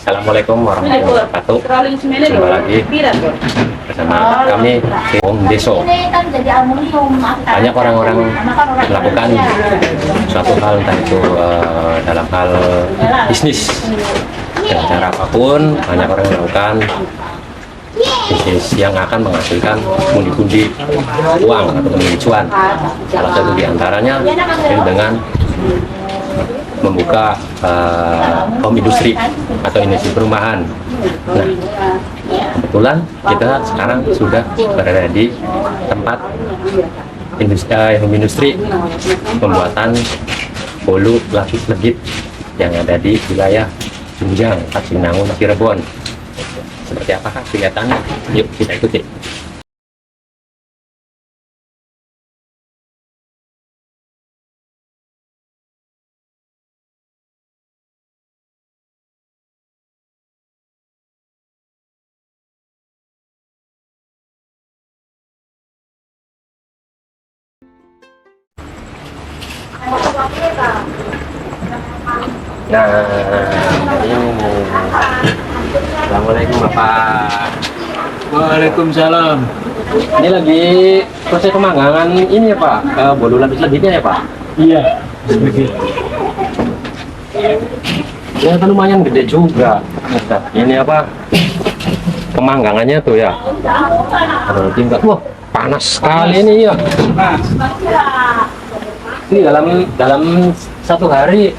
Assalamualaikum warahmatullahi wabarakatuh. Jumpa lagi bersama kami di Om Deso. Banyak orang-orang melakukan suatu hal, entah itu dalam hal bisnis dengan cara apapun. Banyak orang melakukan bisnis yang akan menghasilkan pundi-pundi uang atau pundi cuan. Salah satu diantaranya dengan membuka home industri atau industri perumahan. Nah, kebetulan kita sekarang sudah berada di tempat home industri pembuatan bolu lapis legit yang ada di wilayah Junjang, Kacinangun, Cirebon. Seperti apakah kelihatannya? Yuk kita ikuti. Nah, ini Assalamualaikum Bapak. Waalaikumsalam. Ini lagi proses pemanggangan ini ya Pak, bolu lapis legitnya ya Pak? Iya, begitu. Ya kan lumayan gede juga. Ini apa? Pemanggangannya tuh ya. Aduh, tinggal. Wah, panas sekali ini ya. Ini dalam satu hari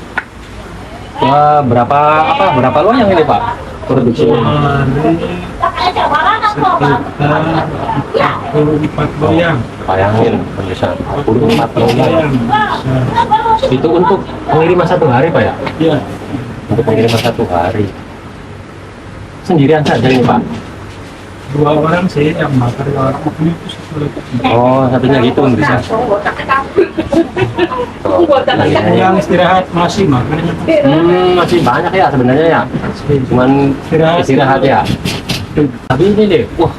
berapa loyang ini Pak produksinya? Sekitar 44 loyang. Bayangin bisa 44 loyang. Itu untuk pengiriman satu hari Pak ya? Iya. Untuk pengiriman satu hari. Sendirian saja ini Pak? 2 orang sih yang bakar, orang itu satu lagi. Oh, satunya gitu bisa. Yang istirahat masih makannya. Masih banyak ya sebenarnya ya. Cuman istirahat ya. Tapi ini deh, wah,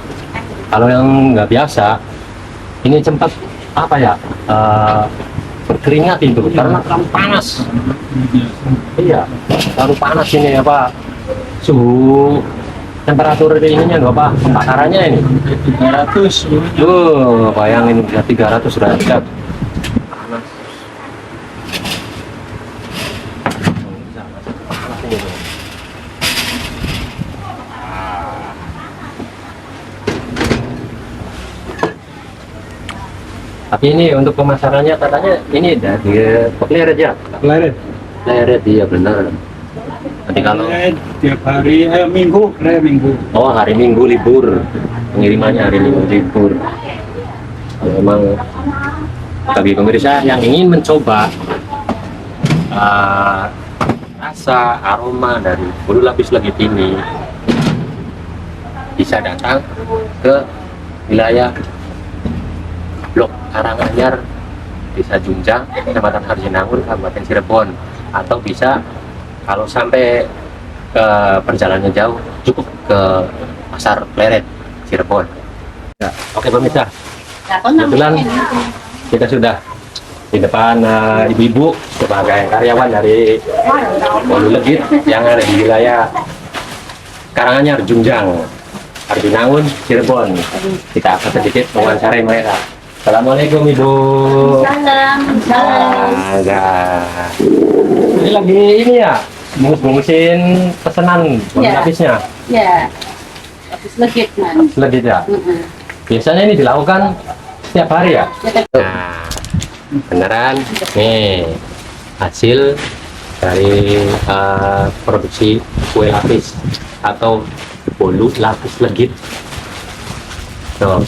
kalau yang nggak biasa, ini cepat apa ya? Berkeringat itu karena terlalu panas. Iya, terlalu panas ini apa? Suhu temperatur ininya nggak apa? Pembakarannya ini 300. bayangin bisa 300 derajat. Tapi ini untuk pemasarannya katanya ini dari Pleret ya? Pleret, iya benar. Nanti kalau tiap hari minggu. oh hari Minggu libur, pengirimannya hari Minggu libur. Memang bagi pemirsa yang ingin mencoba rasa aroma dari bolu lapis legit ini, bisa datang ke wilayah Blok Karanganyar, Desa Junjang, Kecamatan Harjinangun, Kabupaten Cirebon. Atau bisa kalau sampai ke perjalanan jauh cukup ke Pasar Pleret Cirebon. Ya, oke pemirsa, kebetulan kita sudah di depan ibu-ibu sebagai karyawan dari bolu legit yang ada di wilayah Karanganyar, Junjang, Harjinangun, Cirebon. Kita akan sedikit mewawancarai mereka. Assalamualaikum Ibu. Salam. Ini lagi ini ya, bungkus-bungkusin pesanan bolu lapisnya. Ya, lapis legit man. Legit ya. Biasanya ini dilakukan setiap hari ya. Nah, beneran nih hasil dari produksi kue lapis atau bolu lapis legit. Tuh,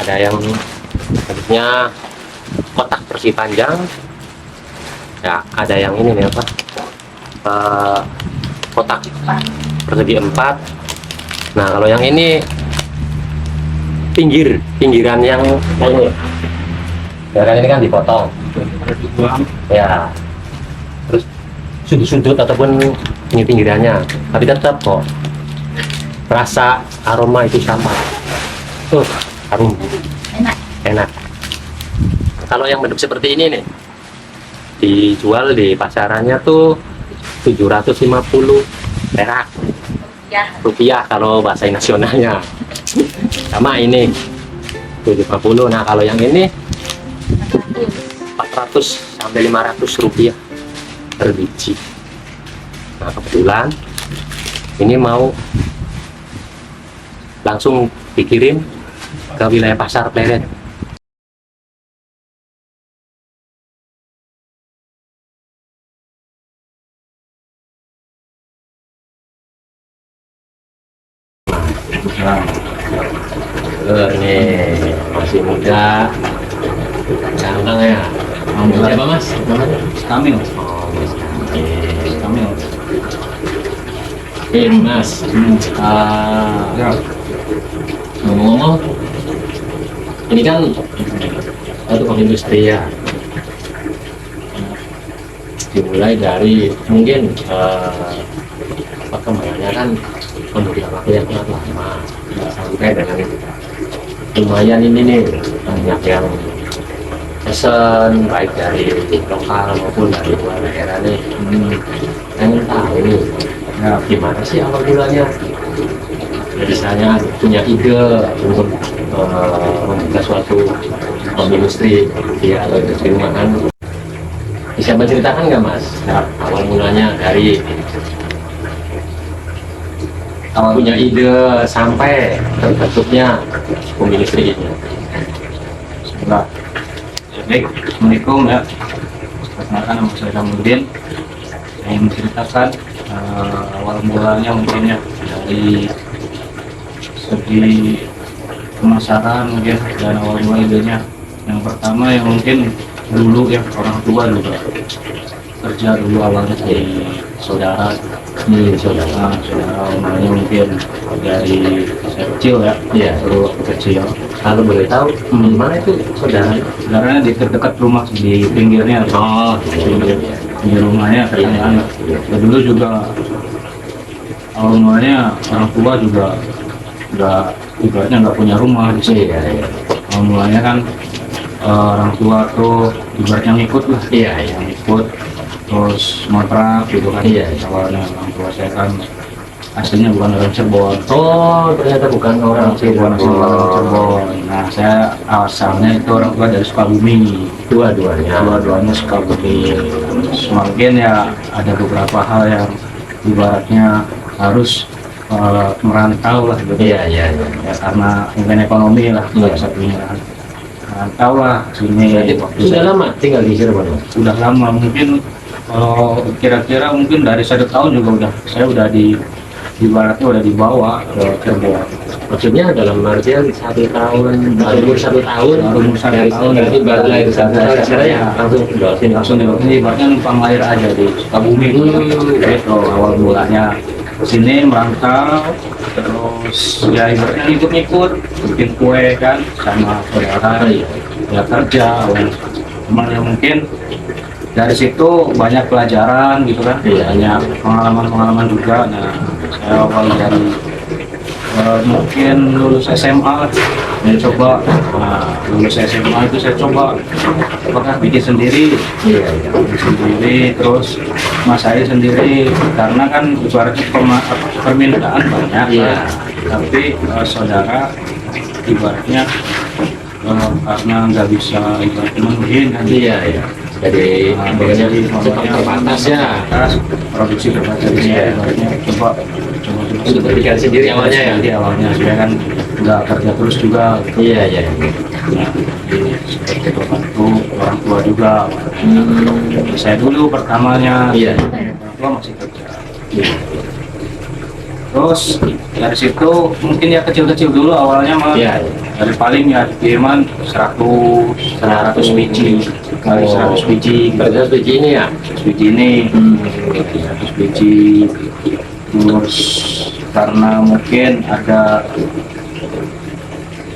ada yang bentuknya kotak persegi panjang ya, ada yang ini nih apa, kotak persegi 4. Nah kalau yang ini pinggiran yang ini ya kan, ini kan dipotong ya, terus sudut-sudut ataupun pinggirannya, tapi tetap kok rasa aroma itu sama tuh, harum, enak. Kalau yang bentuk seperti ini nih dijual di pasarannya tuh 750 perak, Ya. rupiah kalau bahasa nasionalnya. Sama ini 750. Nah kalau yang ini 400 sampai 500 rupiah per biji. Nah kebetulan ini mau langsung dikirim ke wilayah pasar Pleret. Ini masih muda, ganteng ya. Siapa mas? Namanya? Kamil. Oh, Mas Kamil. Kamil. Oke mas. Ya. Ngomong-ngomong, ini kan satu industri ya. Dimulai dari mungkin perkembangannya kan membutuhkan waktu yang sangat lama sampai dengan lumayan ini nih banyak yang pesen baik dari lokal maupun dari luar daerah nih. Pengen tahu nih Ya. gimana sih awal mulanya misalnya punya ide untuk membuka suatu industri ya atau industri rumahan, bisa menceritakan nggak mas awal mulanya dari punya ide sampai terbentuknya industri ini? Bismillah. Ya, baik, Assalamualaikum ya. Perkenalkan nama saya Kamudin. Saya ingin menceritakan awal mulanya mungkin ya dari segi pemasaran mungkin dan awal mula idenya. Yang pertama yang mungkin dulu ya orang tua juga kerja dulu awalnya dari saudara. Saudara awalnya mungkin dari saya kecil ya. Iya. Dulu waktu kecil. Kalau boleh tahu di mana itu saudara? Saudaranya di dekat rumah di pinggirnya. Oh, Di rumahnya tetanggaan. Ya, dulu juga awal mulanya orang tua juga nggak ibaratnya nggak punya rumah di sini. iya. Awal mulanya kan orang tua tuh ibaratnya ngikut lah. Iya. Ngikut terus ngontrak gitu kan. Iya. Awalnya orang tua saya kan aslinya bukan orang Cirebon. Oh, ternyata bukan orang Bukan asli orang Cirebon. Nah, saya asalnya itu orang tua dari Sukabumi. Dua-duanya Sukabumi. Semakin ya ada beberapa hal yang ibaratnya harus merantau lah gitu. Iya. Ya, karena mungkin ekonomi lah salah satunya. Merantau lah sini. Waktu Sudah saya- lama tinggal di Cirebon? Sudah lama, mungkin kalau kira-kira mungkin dari 1 tahun juga saya udah ibaratnya udah dibawa ke Cirebon. Maksudnya dalam artian 1 tahun, baru umur 1 tahun, Baru umur 1 dari tahun, berarti baru lahir 1 tahun, sekarang ya langsung tinggal sini. Langsung ini ibaratnya numpang lahir aja di Sukabumi. Gitu awal mulanya sini merantau, terus ya ibaratnya ngikut-ngikut bikin kue kan sama saudara, ya kerja. Cuman ya mungkin dari situ banyak pelajaran gitu kan, banyak pengalaman-pengalaman juga. Nah, saya awal dari mungkin lulus SMA, saya coba lulus SMA itu saya coba apakah bikin sendiri, bikin sendiri, terus masain sendiri karena kan ibaratnya permintaan banyak, tapi saudara ibaratnya karena nggak bisa ibaratnya menuhin kan. Jadi terbatas ya. Produksi terbatas ya. Coba Untuk berbicara sendiri awalnya ya. Jadi awalnya saya kan nggak kerja terus juga. Iya. Nah, jadi seperti bantu orang tua juga. Saya dulu pertamanya orang tua masih kerja. Terus dari situ mungkin ya kecil-kecil dulu awalnya mah. Dari paling ya kiriman 100 biji kali 100 biji. 100 biji ini ya. 100 biji ini 100 biji. Terus karena mungkin ada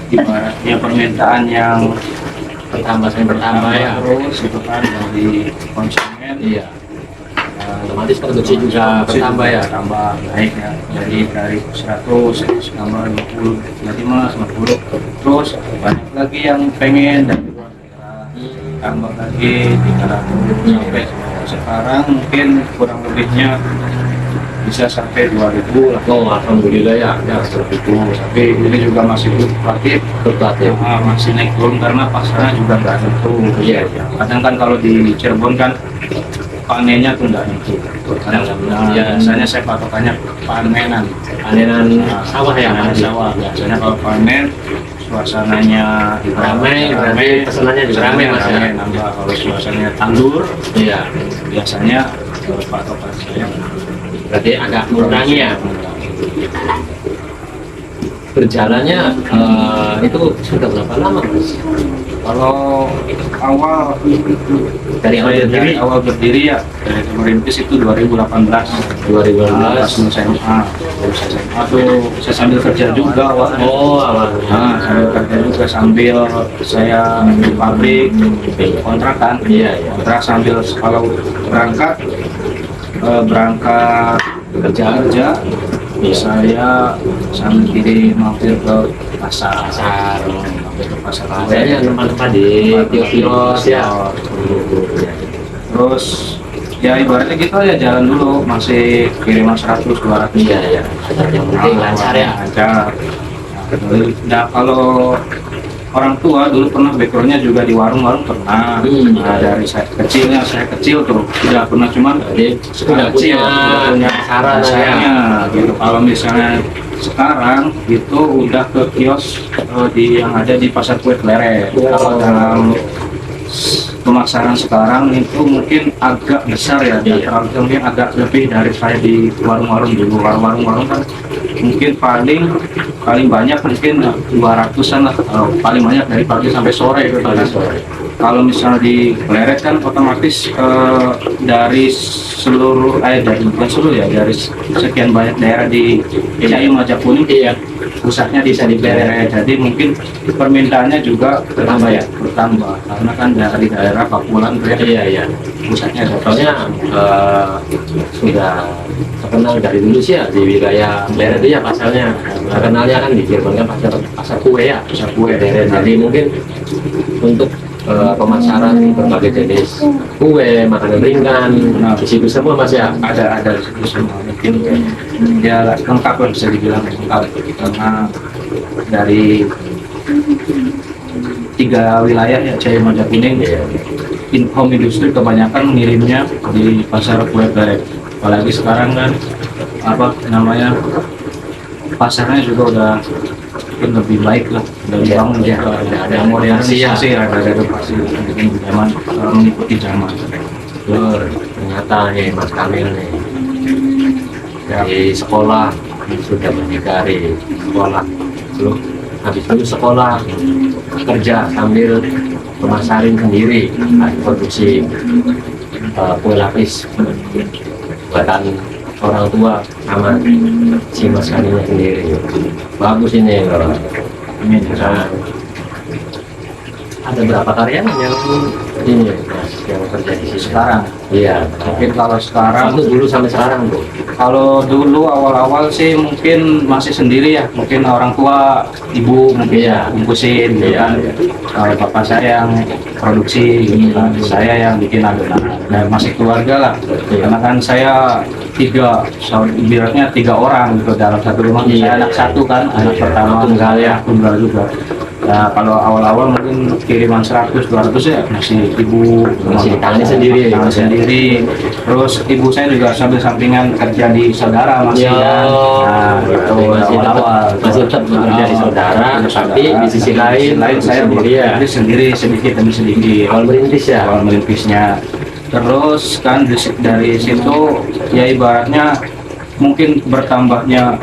ibaratnya permintaan yang bertambah ya. terus gitu kan dari konsumen. Otomatis produksi juga bertambah ya. Tambah naik ya, jadi dari 100 tambah 50 jadi mas 50 terus banyak lagi yang pengen dari luar daerah, tambah lagi 300 sampai sekarang mungkin kurang lebihnya bisa sampai 2.000 lah. Oh, alhamdulillah ya. Ya, 2.000. Tapi ini juga masih fluktuatif. Fluktuatif. Masih naik turun karena pasarnya juga nggak tentu. Iya, iya. Kadang kan kalau di Cirebon kan panennya tuh nggak tentu. Kadang Iya. biasanya saya patokannya panenan. Panenan sawah ya, Panenan Mas? sawah. Biasanya kalau panen suasananya Ramai, berarti pesanannya juga ramai, Mas, ya? ramai, nambah. Kalau suasananya tandur, Iya. biasanya patokan saya Berarti agak mengurangi ya. Berjalannya itu sudah berapa lama, Mas? kalau awal Dari awal saya berdiri? dari awal berdiri ya dari merintis itu 2018. 2018. Pas lulus SMA. Lulus SMA tuh saya sambil kerja juga awalnya. Oh, awalnya. Sambil kerja juga sambil saya di pabrik kontrakan. Iya, iya. Kontrak sambil kalau berangkat kerja saya sambil kiri mampir ke pasar. Mampir ke pasar. Biasanya tempat-tempat di kios-kios ya. Terus ya ibaratnya gitu ya jalan dulu masih kiriman 100-200. Iya, iya. Yang penting lancar ya. Lancar. Nah kalau orang tua dulu pernah backgroundnya juga di warung-warung pernah. Nah, dari saya kecil tuh udah pernah, cuman Jadi sudah kecil punya saran ya. rasanya gitu. Kalau misalnya sekarang itu udah ke kios yang ada di pasar kue Pleret. Kalau dalam pemasaran sekarang itu mungkin agak besar ya, Iya. mungkin agak lebih dari saya di warung-warung dulu. Warung-warung kan mungkin paling banyak mungkin 200-an lah, paling banyak dari pagi sampai sore gitu kan. Kalau misalnya di Pleret kan otomatis dari seluruh bukan seluruh ya, dari sekian banyak daerah di Cayung Majakuning, Iya. pusatnya bisa di Pleret. Jadi mungkin permintaannya juga Bertambah ya? bertambah karena kan dari daerah Pakulan tuh ya, Iya, iya. pusatnya ada. Soalnya sudah terkenal dari dulu sih ya di wilayah daerah itu ya pasalnya. Terkenalnya kan di Cirebon kan pasar kue ya. Pasar kue. Jadi mungkin untuk pemasaran berbagai jenis kue, makanan ringan, di situ semua Mas ya. ada di semua, mungkin ya lengkap lah, bisa dibilang lengkap karena dari 3 wilayah ya, Cayung Majakuning, home industri kebanyakan ngirimnya di pasar kue Pleret. Apalagi sekarang kan apa namanya, pasarnya juga udah mungkin lebih baik lah, udah dibangun ya, ada modernisasi, ada inovasi mungkin zaman mengikuti zaman. Ternyata nih Mas Kamil nih Ya. di sekolah sudah berdikari sekolah, belum habis itu sekolah kerja sambil pemasarin sendiri, produksi kue lapis buatan orang tua sama si Mas Kamilnya sendiri. Bagus ini loh. Nah, ada berapa karyawan yang ini Mas yang kerja di sini Sekarang Iya. mungkin kalau sekarang, Kamu dulu sampai sekarang Bu? kalau dulu awal-awal sih mungkin masih sendiri ya, mungkin orang tua, ibu mungkin Iya. bungkusin gitu Iya, kan. iya. Kalau bapak saya yang produksi gitu kan, saya yang bikin adonan. Nah, masih keluarga lah, Iya. karena kan saya ibaratnya 3 orang gitu dalam satu rumah. Iya. Saya anak satu kan, anak Iya. pertama Tunggal ya. tunggal juga. Nah, kalau awal-awal mungkin kiriman 100-200 ya masih ibu Masih ditangani sendiri, ditangani Mas, ya? sendiri. Terus ibu saya juga sambil sampingan kerja di saudara masih Ya, kan. Nah, itu awal-awal. masih tetap bekerja di saudara, tapi di sisi lain saya sendiri ya. bekerja sendiri sedikit demi sedikit. Awal merintis ya. Awal merintisnya. Terus kan dari situ ya ibaratnya mungkin bertambahnya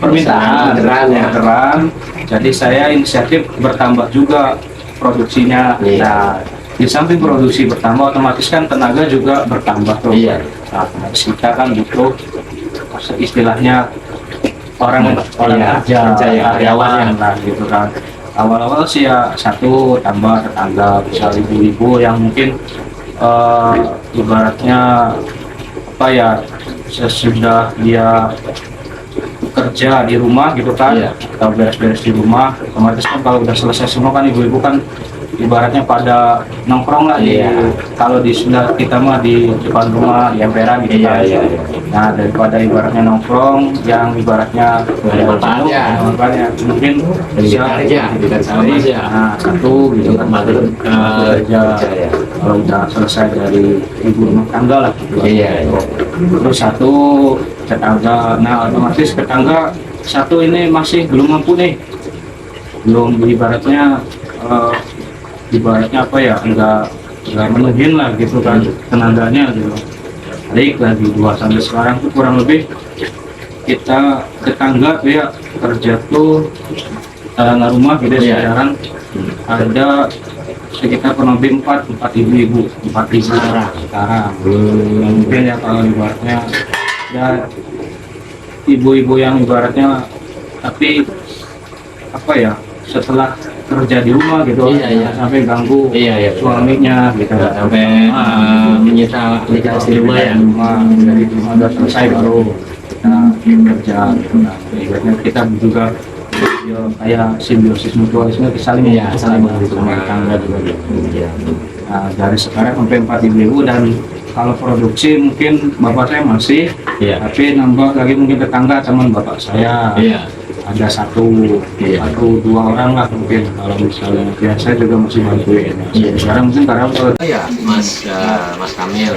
permintaan Orderan ya. orderan. Jadi saya inisiatif bertambah juga produksinya. Iya. Nah, di samping produksi bertambah, otomatis kan tenaga juga bertambah tuh. Iya. Nah, kita kan butuh istilahnya orang Iya, kerja ya, karyawan. lah gitu kan. Awal-awal sih ya satu tambah tetangga, bisa ibu-ibu yang mungkin ibaratnya apa ya, sesudah dia kerja di rumah gitu kan, Iya. atau beres-beres di rumah, otomatis kan kalau udah selesai semua kan ibu-ibu kan ibaratnya pada nongkrong lah di, Iya. kalau di sudah kita mah di depan rumah di emperan gitu Iya, kan. iya, iya. Nah, daripada ibaratnya nongkrong yang ibaratnya Nggak ada manfaatnya. manfaatnya mungkin bisa Kerja, bukan sama Mas ya. nah, satu gitu kan Tempat kerja kerja, ya. kalau udah selesai dari ibu rumah tangga lah gitu. Iya, iya. Terus satu tetangga, nah otomatis tetangga satu ini masih belum mampu nih, belum ibaratnya ibaratnya apa ya, enggak menuhin lah gitu kan tenaganya gitu. Balik lagi dua sampai sekarang tuh kurang lebih kita tetangga tuh ya kerja tuh tetangga rumah gitu Iya. sekarang ada sekitar kurang lebih empat ibu sekarang. Ya, mungkin ya kalau ibaratnya ya ibu-ibu yang ibaratnya tapi apa ya setelah kerja di rumah gitu Iya, iya. sampai ganggu Iya, iya. suaminya gitu Nggak sampai menyita nikah di rumah ya. rumah dari rumah udah selesai baru kita kerja gitu. Nah, ibaratnya kita juga ya, kayak simbiosis mutualisme saling Iya, saling membantu rumah tangga juga. Iya. Nah, dari sekarang sampai 4 ibu dan kalau produksi mungkin bapak saya masih, Iya. tapi nambah lagi mungkin tetangga teman bapak saya. Iya. Ada satu, Iya. atau dua orang lah mungkin kalau misalnya biasa juga masih bantuin. Iya. Sekarang mungkin karena Ya, Mas Kamil.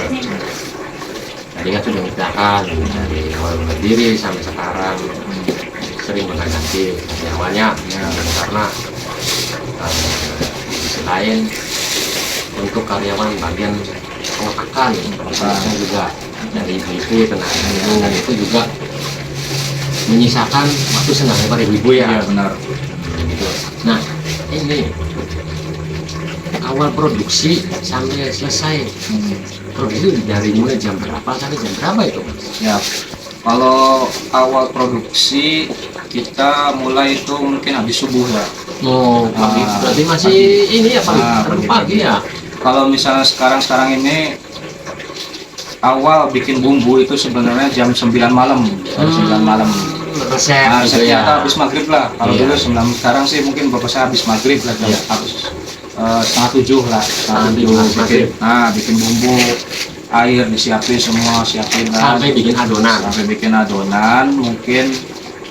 Tadi kan sudah nikahkan dari awal berdiri sampai sekarang sering mengganti awalnya ya, karena di sisi lain untuk karyawan bagian pengetakan prosesnya juga dari ibu tenaga dan itu juga menyisakan waktu senang pada ibu ya. Iya, benar. Gitu. Nah ini awal produksi sampai selesai produksi dari mulai jam berapa sampai jam berapa itu Mas? Ya, kalau awal produksi kita mulai itu mungkin habis subuh ya. Oh, pagi. Ah, Berarti masih ini ya pagi, Ah, pagi ya. Kalau misalnya sekarang ini awal bikin bumbu itu sebenarnya jam 9 malam, jam 9 malam. Resep Nah, gitu resepnya ya. habis maghrib lah. Kalau Iya. dulu 9, sekarang sih mungkin bapak saya habis maghrib lah, jam Iya. habis setengah 7 lah, setengah Setengah 7 7 habis bikin, maghrib. bikin bumbu, air disiapin semua, siapin lah. Sampai bikin adonan. Sampai bikin adonan mungkin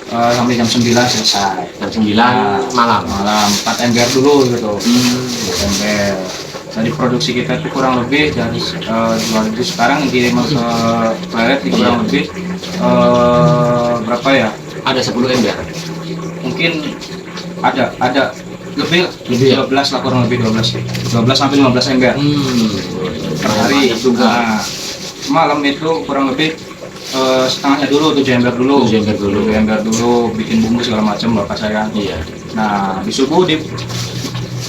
sampai jam 9 selesai. Jam 9 malam. Malam 4 ember dulu gitu. Hmm. 4 ember. Jadi produksi kita itu kurang lebih dari 2000 sekarang dikirim ke toilet itu kurang lebih berapa ya? Ada 10 ember. Mungkin ada lebih Lebih ya? 12 lah, kurang lebih 12 sampai 15 ember per hari Banyak juga. Nah, malam itu kurang lebih setengahnya dulu 7 ember dulu 7 ember dulu. 7 ember dulu bikin bumbu segala macam bapak saya. Iya. Nah di subuh di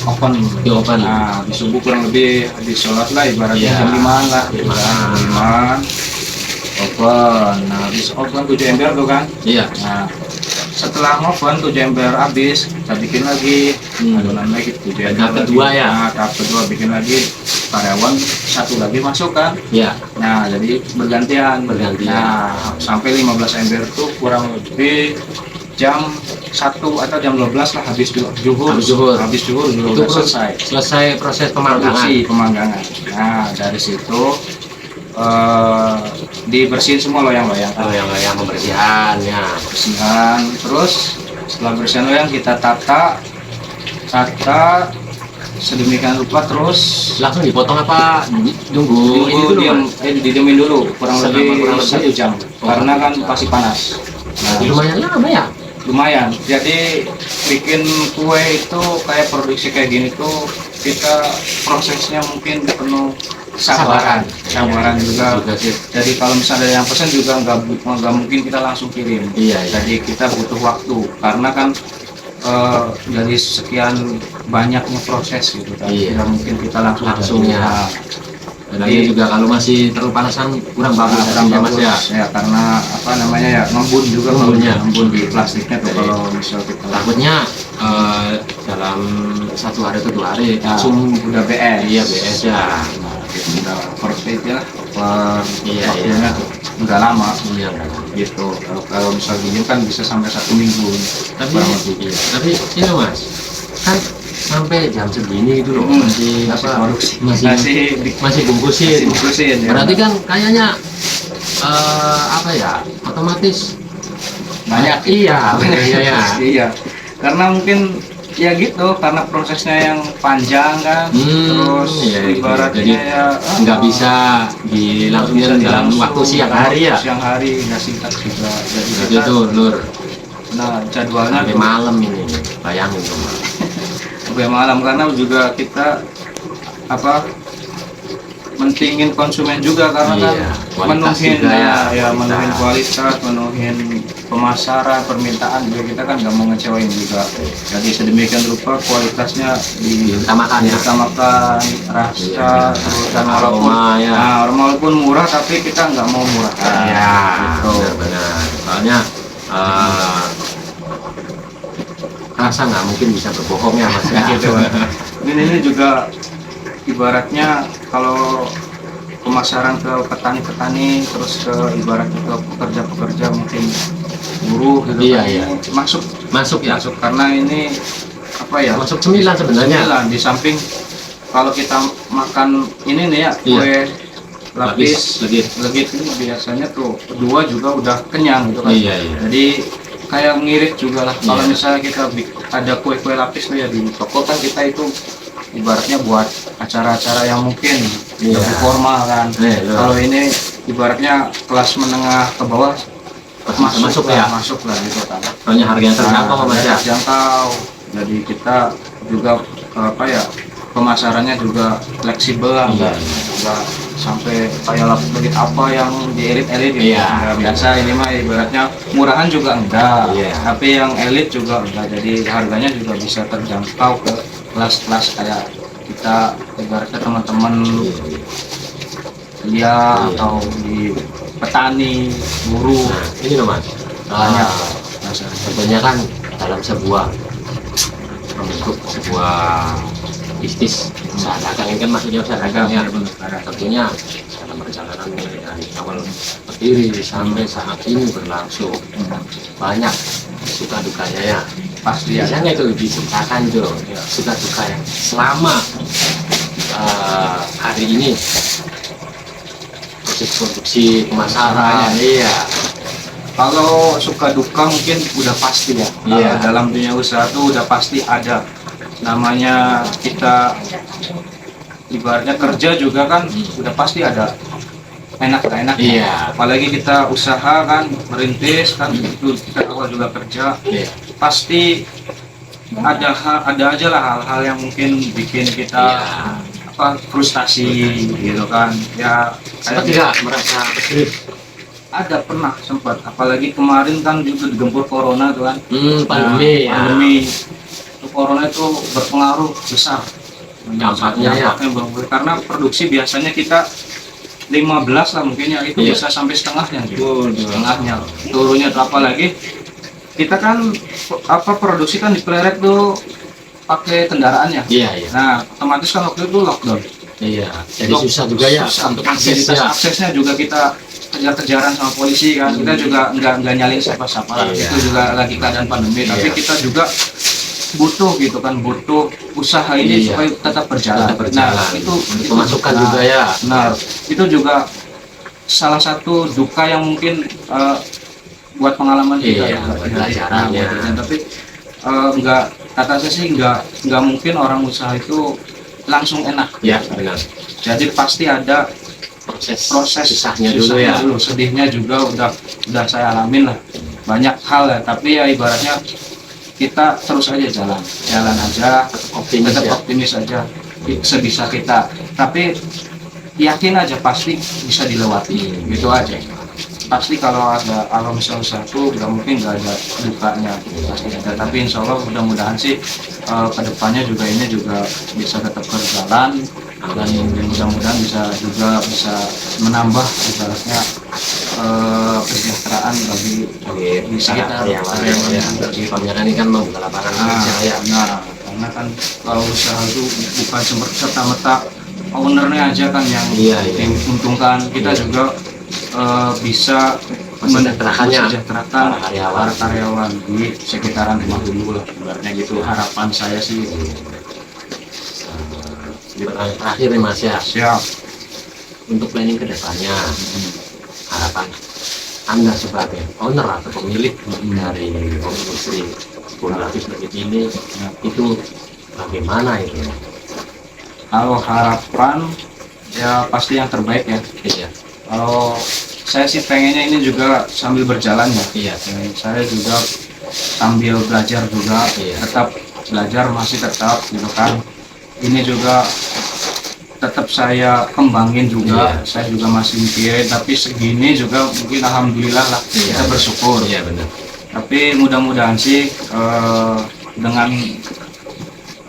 oven. Di oven. Nah di subuh kurang lebih di sholat lah ibaratnya Iya. jam 5-an lah. Jam 5-an. 5-an oven. Nah habis oven 7 ember tuh kan. Iya. Nah setelah oven 7 ember habis kita bikin lagi adonan lagi 7 ember Tahap lagi. kedua ya? Nah tahap kedua bikin lagi, karyawan satu lagi masuk kan. Iya. Nah jadi bergantian. Bergantian. Nah sampai 15 ember tuh kurang lebih jam 1 atau jam 12 lah habis zuhur. Habis zuhur. Udah Itu selesai selesai proses pemanggangan. produksi pemanggangan. Nah dari situ dibersihin semua loyang-loyang. Oh, yang pembersihan ya. Bersihan, terus setelah bersihan loyang kita tata sedemikian rupa, terus Langsung dipotong apa nunggu ini dulu Mas? didiemin dulu kurang lebih Kurang lebih 1 jam Oh, karena 1 kan jam. pasti panas. Nah, Lumayan lama ya. lumayan. Jadi bikin kue itu kayak produksi kayak gini tuh kita prosesnya mungkin penuh kesabaran juga. Juga sih. Jadi kalau misalnya yang pesan juga nggak mungkin kita langsung kirim. Iya, iya. Jadi kita butuh waktu karena kan dari sekian banyaknya proses gitu kan. Iya. Tidak mungkin kita langsung ya. Nah, Dan lagi juga kalau masih terlalu panasan kurang bagus kurang hasilnya, Mas bagus ya. ya karena apa namanya ya ngembun juga Ngembunnya. ngembun di plastiknya tuh Jadi, kalau misal kita Takutnya dalam 1 hari atau 2 hari Nah, langsung udah BS. Iya BS ya. Udah perfect ya, Iya, waktunya iya. udah lama Iya. gitu. Kalau misal gini kan bisa sampai 1 minggu. Tapi kurang lebih. iya. Tapi ini Mas, kan sampai jam segini gitu loh, masih masih apa? produksi. Masih bungkusin. Bungkusin ya. Berarti kan kayaknya apa ya? Otomatis banyak. iya, iya ya. Iya. Karena mungkin ya gitu, karena prosesnya yang panjang kan, terus iya, ibaratnya jadi ya nggak bisa dilakukan dalam waktu siang hari ya. Siang hari nggak singkat juga. Jadi Jadi kita, tuh Lur, nah jadwalnya sampai tuh malam ini, bayangin tuh. sampai malam karena juga kita apa mentingin konsumen juga karena Iya, kan kualitas menuhin juga ya, ya menuhin kualitas. kualitas, menuhin pemasaran, permintaan juga kita kan nggak mau ngecewain juga. Jadi sedemikian rupa kualitasnya Diutamakan ya. diutamakan, rasa Iya, terus dan walaupun aroma ya. walaupun murah tapi kita nggak mau murah. Iya, Gitu. benar-benar. Soalnya rasa nggak mungkin bisa berbohong ya Mas ya. Gitu, Pak. Ini juga ibaratnya kalau pemasaran ke petani-petani terus ke ibaratnya ke pekerja-pekerja mungkin buruh gitu Iya, kan, iya. masuk Masuk ya. masuk karena ini apa ya Masuk cemilan sebenarnya. cemilan. Di samping kalau kita makan ini nih ya Iya. kue lapis Legit. legit ini biasanya tuh dua juga udah kenyang gitu kan. Iya, iya. Jadi kayak ngirit juga lah kalau Iya. misalnya kita ada kue-kue lapis tuh ya di toko kan, kita itu ibaratnya buat acara-acara yang mungkin Iya. lebih formal kan. Iya. Kalau ini ibaratnya kelas menengah ke bawah Masuk ya. masuk lah gitu kan. Soalnya harganya terjangkau Mas ya. Terjangkau. Jadi kita juga apa ya pemasarannya juga fleksibel lah, Iya. nggak sampai kayak legit apa yang di elit-elit gitu. Iya. Nggak biasa, ini mah ibaratnya murahan juga enggak, Iya. tapi yang elit juga enggak. Jadi harganya juga bisa terjangkau ke kelas-kelas kayak kita ibaratnya teman-teman Iya. atau di petani, buruh. Nah, ini loh Mas. Banyak. Tentunya kan dalam sebuah membentuk sebuah bisnis usaha dagang ini kan maksudnya usaha dagang ya. Tentunya dalam perjalanan dari awal berdiri sampai saat ini berlangsung banyak suka dukanya ya. Pasti ya. Biasanya itu diceritakan tuh suka duka yang selama hari ini proses produksi pemasaran. Iya. Kalau suka duka mungkin udah pasti ya. Iya. Dalam dunia usaha tuh udah pasti ada. Namanya kita ibaratnya kerja juga kan udah pasti ada enak gak enak. Iya. Apalagi kita usaha kan merintis kan itu kita awal juga kerja. Iya. Pasti ada aja lah hal-hal yang mungkin bikin kita Iya. apa frustasi gitu kan. Ya Sempat kayak tidak merasa tersulit? ada pernah sempat, apalagi kemarin kan juga digempur corona tuh kan. Pandemi ya. Pandemi itu corona itu berpengaruh besar Dampaknya ya. berbeda. Karena produksi biasanya kita 15 lah mungkin ya, itu Iya. bisa sampai setengahnya gitu. Setengahnya turunnya tuh, apalagi kita kan apa produksi kan di Pleret tuh pakai kendaraannya. Iya, iya. Nah otomatis kan waktu itu lockdown. Iya. Jadi susah juga ya Susah. untuk akses Fasilitas ya. aksesnya juga kita kejar-kejaran sama polisi kan. Kita juga nggak nyalin siapa-siapa. Iya. Itu juga lagi keadaan pandemi, tapi Iya. kita juga butuh gitu kan, butuh usaha ini Iya. supaya tetap berjalan. Tetap berjalan. Nah, itu Pemasukan nah, juga ya. Nah, itu juga salah satu duka yang mungkin buat pengalaman kita. Iya, juga. pembelajarannya. Nah, tapi nggak, kata saya sih nggak mungkin orang usaha itu langsung enak. Ya, benar. Jadi pasti ada proses susahnya dulu ya. sedihnya juga udah saya alamin lah, banyak hal ya, tapi ya ibaratnya kita terus aja jalan aja, Optimis tetap ya. optimis aja sebisa kita, tapi yakin aja pasti bisa dilewati. Gitu aja, pasti kalau misalnya usaha itu nggak mungkin nggak ada dukanya, pasti ada, tapi insya Allah mudah-mudahan sih kedepannya juga ini juga bisa tetap berjalan, dan mudah-mudahan bisa menambah ibaratnya kesejahteraan bagi di sekitar karyawan. Bagi pameran ini kan membuka lapangan kerja ya. karena kan kalau usaha itu bukan serta-merta ownernya aja kan yang Iya, iya. diuntungkan, kita juga bisa Mensejahterakannya. mensejahterakan Para karyawan. para karyawan di sekitaran rumah dulu lah, ibaratnya gitu harapan saya sih. pertanyaan terakhir nih Mas ya, Siap. untuk planning kedepannya, harapan Anda sebagai owner atau pemilik dari home industri kue lapis legit ini itu bagaimana itu? Kalau harapan ya pasti yang terbaik ya. Iya, Kalau saya sih pengennya ini juga sambil berjalan ya. iya, Saya juga sambil belajar juga, Iya. tetap belajar masih tetap gitu kan. Ini juga tetap saya kembangin juga. Iya. Saya juga masih mikirin, tapi segini juga mungkin alhamdulillah lah, Iya. kita bersyukur. iya benar. Tapi mudah-mudahan sih dengan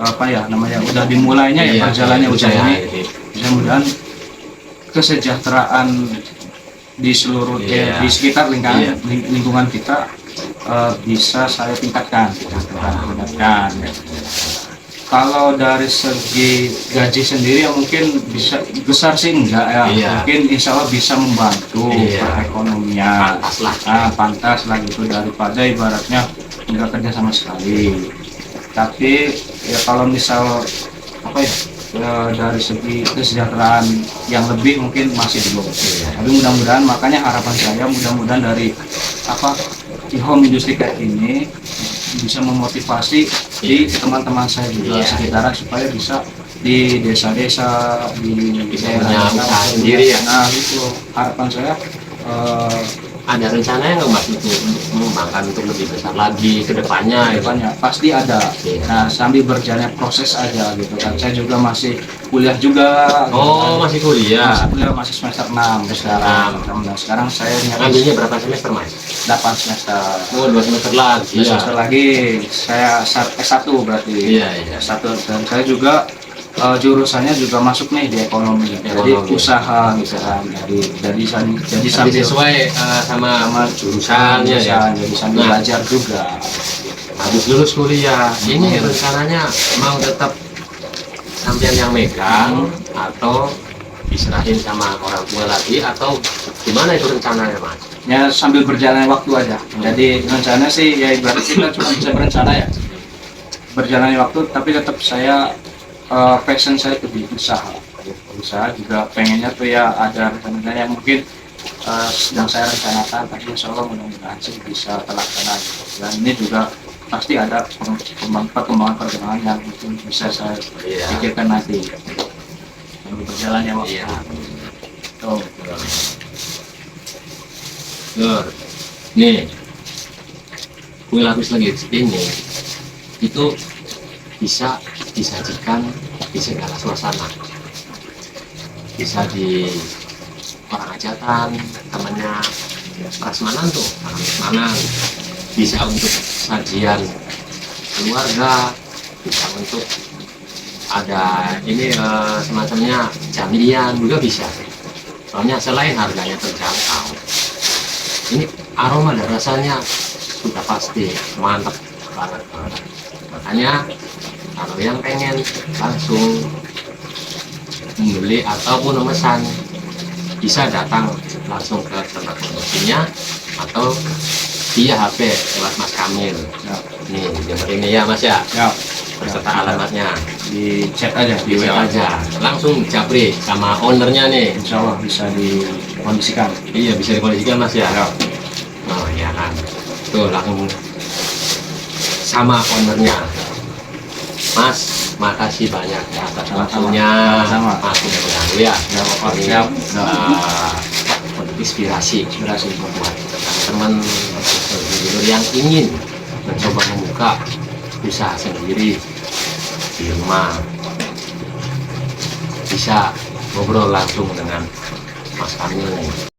apa ya namanya udah dimulainya ya berjalannya usaha ini, mudah-mudahan kesejahteraan di seluruh Iya. di sekitar Iya. lingkungan kita bisa saya tingkatkan. Kalau dari segi gaji sendiri ya mungkin bisa besar sih enggak ya, Iya. mungkin insya Allah bisa membantu Iya. perekonomian. Pantas lah. Pantas lah gitu daripada ibaratnya enggak kerja sama sekali. Tapi ya kalau misal apa ya, dari segi kesejahteraan yang lebih mungkin masih belum. Tapi mudah-mudahan makanya harapan saya mudah-mudahan dari apa di home industry kayak ini bisa memotivasi di teman-teman saya juga Iya. sekitaran supaya bisa di desa-desa di Bisa daerah punya usaha sendiri ya. Nah itu harapan saya Ada rencananya nggak Mas untuk mengembangkan untuk lebih besar lagi ke depannya? depannya pasti ada. Iya. Nah sambil berjalannya proses aja gitu kan. Saya juga masih kuliah juga. gitu Oh, kan. masih kuliah. Masih kuliah masih semester 6 sekarang. Nah, sekarang saya Ngambilnya berapa semester Mas? 8 semester. Oh, 2 semester lagi. Dua semester lagi saya S1 berarti. Iya, iya. S1 dan saya juga jurusannya juga masuk nih di ekonomi. Jadi Ekonomi. usaha misalkan jadi Jadi sambil sesuai sama jurusannya ya. jadi sambil Nah. belajar juga. Habis lulus kuliah, ini rencananya mau tetap sampean yang megang atau diserahin sama orang tua lagi atau gimana itu rencananya Mas? Ya sambil berjalannya waktu aja. Jadi rencana sih ya ibarat kita cuma bisa berencana ya. Berjalannya waktu tapi tetap saya passion saya itu di usaha. Usaha juga pengennya tuh ya ada rencana yang mungkin sedang saya rencanakan tapi insya Allah mudah-mudahan sih bisa terlaksana gitu. Dan ini juga pasti ada perkembangan yang mungkin bisa saya Iya. pikirkan nanti. Sambil berjalannya waktu. Iya. Tuh. Dur. Nih, kue lapis legit ini itu bisa disajikan di segala suasana. Bisa di orang hajatan, temannya prasmanan tuh, orang prasmanan. Bisa untuk sajian keluarga, bisa untuk ada ini semacamnya camilan juga bisa. Soalnya selain harganya terjangkau, ini aroma dan rasanya sudah pasti mantap banget. Makanya kalau yang pengen langsung membeli ataupun memesan bisa datang langsung ke tempat produksinya atau via HP lewat Mas Kamil. Ya. Nih nomor ini ya Mas ya, Ya. beserta alamatnya. Di chat aja Di web aja, langsung japri sama ownernya nih. insya Allah bisa dikondisikan. Iya bisa dikondisikan Mas ya. Oh iya kan, tuh langsung sama ownernya. Mas, makasih banyak ya atas Sama-sama. waktunya. Sama-sama. Mas sudah mengganggu ya. Ya, Bapak. Ini, Siap. untuk inspirasi Inspirasi buat teman-teman yang ingin mencoba membuka usaha sendiri di rumah. Bisa ngobrol langsung dengan Mas Kamil nih.